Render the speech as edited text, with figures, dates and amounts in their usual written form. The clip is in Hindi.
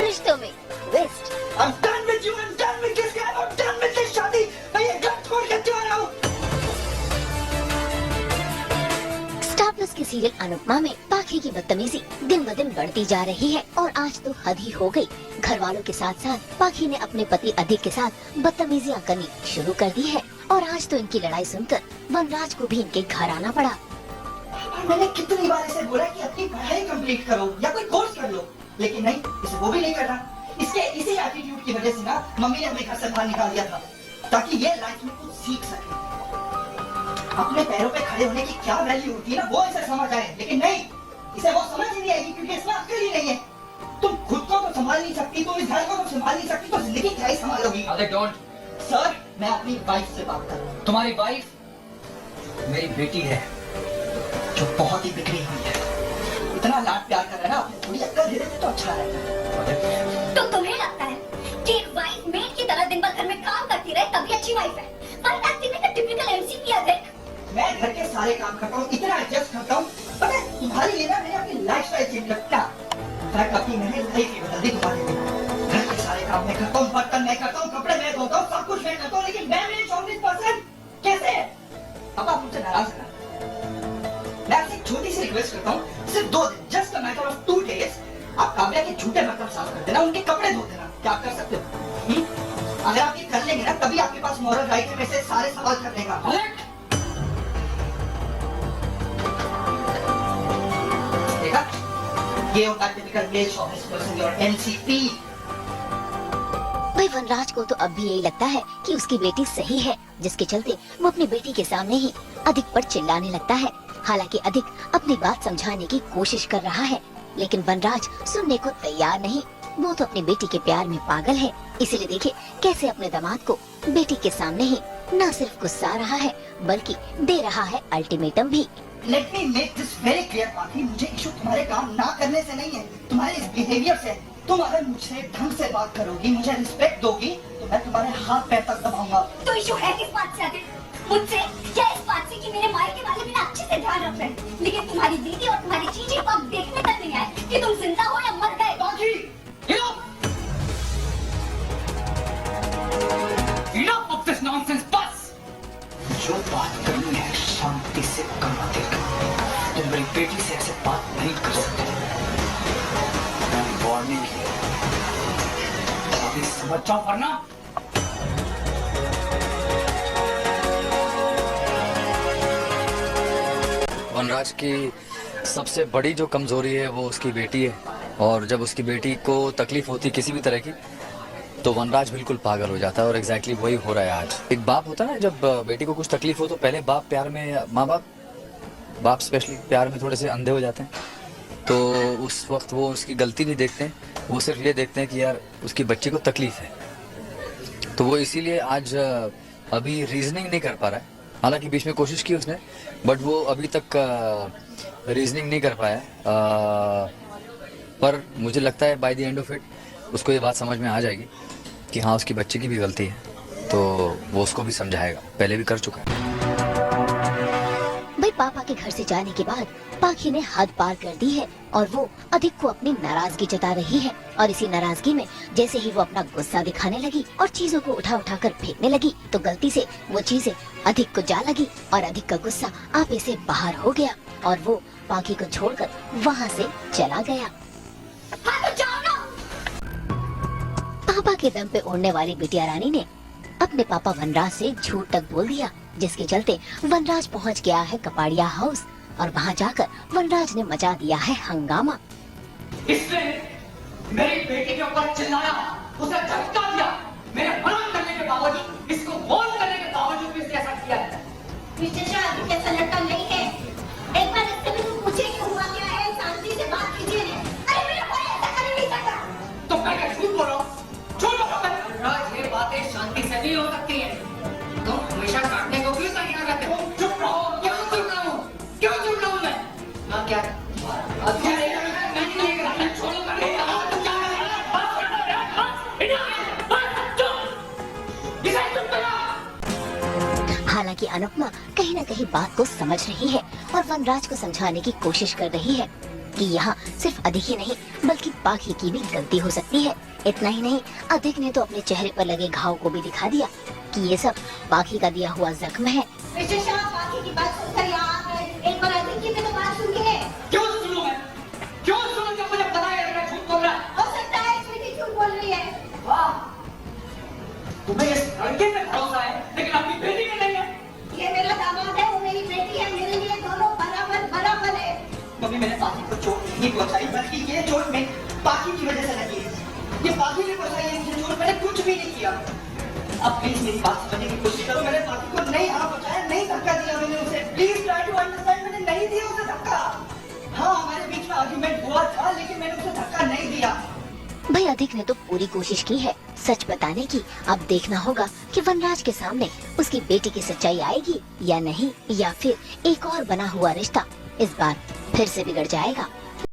रिश्तों में twist. I'm done with you, I'm done with this guy, I'm done with this शादी। मैं ये घर छोड़ के जा रहा हूँ। स्टार प्लस के सीरियल अनुपमा में पाखी की बदतमीजी दिन ब दिन बढ़ती जा रही है और आज तो हद ही हो गई। घर वालों के साथ साथ पाखी ने अपने पति अधिक के साथ बदतमीजियां करनी शुरू कर दी है और आज तो इनकी लड़ाई सुनकर वनराज को भी इनके घर आना पड़ा। मैंने कितनी बार इसे बोला कि अपनी पढ़ाई कंप्लीट करो या कोई कोर्स कर लो, लेकिन नहीं, इसे वो भी नहीं करना। इसके इसी एटीट्यूड की वजह से ना मम्मी ने हमें घर से बाहर निकाल दिया था ताकि ये लाइफ में कुछ सीख सके। अपने पैरों पे खड़े होने की क्या वैल्यू होती है ना, वो इसे समझ आए, लेकिन नहीं, इसे वो समझ ही नहीं आएगी क्योंकि इसमें अक्ल ही नहीं है। तुम खुद को तो संभाल नहीं सकती, तुम इस घर को तो संभाल नहीं सकती, तो जिंदगी क्या ही संभालोगी? सर, मैं अपनी वाइफ से बात कर रहा हूँ। तुम्हारी वाइफ मेरी बेटी है जो बहुत ही बिगड़ी हुई है। इतना लाड प्यार कर रहा है ना, अपनी थोड़ी अक्ल दे देते तो अच्छा रहता। तो तुम्हें लगता है कि एक वाइफ मेड की तरह दिन भर घर में काम करती रहे तभी अच्छी वाइफ है? टिपिकल एमसीपी है। देख, मैं घर के सारे काम करता हूँ, इतना एडजस्ट करता हूँ, पता है तुम्हारे लिए ना मैंने अपनी लाइफस्टाइल चेंज रखा। मैं कभी मैंने लाइफ ही बदल दी तुम्हारे लिए। घर के सारे काम मैं करता हूँ, बर्तन मैं करता हूँ, कपड़े मैं धोता हूँ, सब कुछ मैं करता हूँ, लेकिन मैं मेरी 24% कैसे? पापा मुझसे नाराज है। मैं आपसे एक छोटी सी रिक्वेस्ट करता हूँ, सिर्फ 2 दिन, just a matter of 2 days, आप काव्या के झूठे बर्तन साफ कर देना, उनके कपड़े धो देना। क्या आप कर सकते हो? अगर आप ये कर लेंगे ना, तभी आपके पास मॉरल राइट है में से सारे सवाल करने का। देखा, ये होता है टिपिकल मेल शॉपिंग पर्सन और एनसीपी। भाई वनराज को तो अब भी यही लगता है कि उसकी बेटी सही है, जिसके चलते वो अपनी बेटी के सामने ही अधिक पर चिल्लाने लगता है। हालांकि अधिक अपनी बात समझाने की कोशिश कर रहा है, लेकिन वनराज सुनने को तैयार नहीं। वो तो अपनी बेटी के प्यार में पागल है, इसीलिए देखिए कैसे अपने दामाद को बेटी के सामने ही न सिर्फ गुस्सा रहा है बल्कि दे रहा है अल्टीमेटम भी। Let me make this very clear, पाखी, मुझे इशू तुम्हारे काम ना करने से नहीं है, तुम्हारे इस बिहेवियर से। तुम अगर मुझसे ढंग से बात करोगी, मुझे रिस्पेक्ट दोगी, तो मैं तुम्हारे हाथ पैर तक दबाऊंगा। तो इशू है किस बात से आदित्य? मुझसे या इस बात से कि मेरे मायके वाले मेरा अच्छे से ध्यान रख रहे हैं, लेकिन तुम्हारी दीदी और तुम्हारी चीची को अब देखने तक नहीं आए कि तुम जिंदा हो या मर गए। पाखी, Enough of this nonsense, बस। जो बात करनी है शांति से करना। तुम मेरी बेटी से ऐसे बात नहीं कर सकते। वार्निंग है, अभी समझ जाओ वरना। वनराज की सबसे बड़ी जो कमजोरी है वो उसकी बेटी है, और जब उसकी बेटी को तकलीफ होती किसी भी तरह की तो वनराज बिल्कुल पागल हो जाता है, और एग्जैक्टली वही हो रहा है आज। एक बाप होता है ना, जब बेटी को कुछ तकलीफ हो तो पहले बाप प्यार में, माँ बाप स्पेशली प्यार में थोड़े से अंधे हो जाते हैं, तो उस वक्त वो उसकी गलती नहीं देखते हैं, वो सिर्फ ये देखते हैं कि यार उसकी बच्ची को तकलीफ है। तो वो इसीलिए आज अभी रीजनिंग नहीं कर पा रहा है। हालांकि बीच में कोशिश की उसने, बट वो अभी तक रीजनिंग नहीं कर पाया है। पर मुझे लगता है by the end of it उसको ये बात समझ में आ जाएगी कि हाँ उसकी बच्चे की भी गलती है, तो वो उसको भी समझाएगा, पहले भी कर चुका है। भाई पापा के घर से जाने के बाद पाखी ने हद पार कर दी है और वो अधिक को अपनी नाराजगी जता रही है, और इसी नाराजगी में जैसे ही वो अपना गुस्सा दिखाने लगी और चीजों को उठा कर फेंकने लगी, तो गलती से वो चीजें अधिक को जा लगी और अधिक का गुस्सा आपे से बाहर हो गया और वो पाखी को छोड़कर वहाँ से चला गया। हाँ तो जाओ ना। पापा के दम पे उड़ने वाली बिटिया रानी ने अपने पापा वनराज से झूठ तक बोल दिया, जिसके चलते वनराज पहुंच गया है कपाड़िया हाउस और वहां जाकर वनराज ने मचा दिया है हंगामा। इसने मेरी बेटी के ऊपर चिल्लाया, उसे धक्का दिया, मेरे मना करने के बावजूद, इसको वॉर्न करने के बावजूद भी इसने ऐसा किया है। मिस्टर शाह आदित्य ऐसा लड़का नहीं है। एक बार इससे भी तुम पूछे कि हुआ क्या है, शांति से बात कीजिए। अरे मेरा कोई ऐसा कर नहीं सकता। तो मैं क्या झूठ बोल रहा हूँ? झूठ बोल रहा हूँ मैं? ये बातें शांति से नहीं हो सकती है। तुम हमेशा काटने को क्यों तैयार रहते हो? चुप रहो। क्यों चुप रहा हूँ? क्यों चुप रहा हूँ मैं? हाँ क्या? हालांकि अनुपमा कहीं न कहीं बात को समझ रही है और वनराज को समझाने की कोशिश कर रही है, कि यहाँ सिर्फ अधिक ही नहीं बल्कि पाखी की भी गलती हो सकती है। इतना ही नहीं, अधिक ने तो अपने चेहरे पर लगे घाव को भी दिखा दिया कि ये सब पाखी का दिया हुआ जख्म है। मिस्टर शाह, पाखी की बात सुनकर यहाँ आ गए। एक बार अधिक की भी तो बात सुनिए। क्यों सुनूं मैं? क्यों सुनूं जब मुझे पता है कि मैं झूठ बोल रहा है? हो सकता है स्वीटी झूठ बोल रही है। वाह, तुम्हें इस लड़के पे भरोसा है लेकिन अपनी बेटी पे नहीं है। ये मेरा दामाद है, वो मेरी बेटी है, मेरे लिए दोनों बराबर बराबर है। मम्मी, मैंने पाखी को चोट नहीं पहुंचाई, बल्कि ये चोट में पाखी की वजह से लगी है। ये पाखी ने पहुंचाई है मुझे चोट, मैंने कुछ भी नहीं किया। अब प्लीज मेरी बात समझने की कोशिश करो। मैंने पाखी को नहीं हाथ पहुंचाया, नहीं धक्का दिया मैंने उसे। प्लीज ट्राई टू अंडरस्टैंड, मैंने नहीं दिया उसे धक्का। हाँ, हमारे बीच में आर्गुमेंट हुआ था, लेकिन मैंने उसे धक्का नहीं दिया। भाई अधिक ने तो पूरी कोशिश की है सच बताने की। अब देखना होगा कि वनराज के सामने उसकी बेटी की सच्चाई आएगी या नहीं, या फिर एक और बना हुआ रिश्ता इस बार फिर से बिगड़ जाएगा।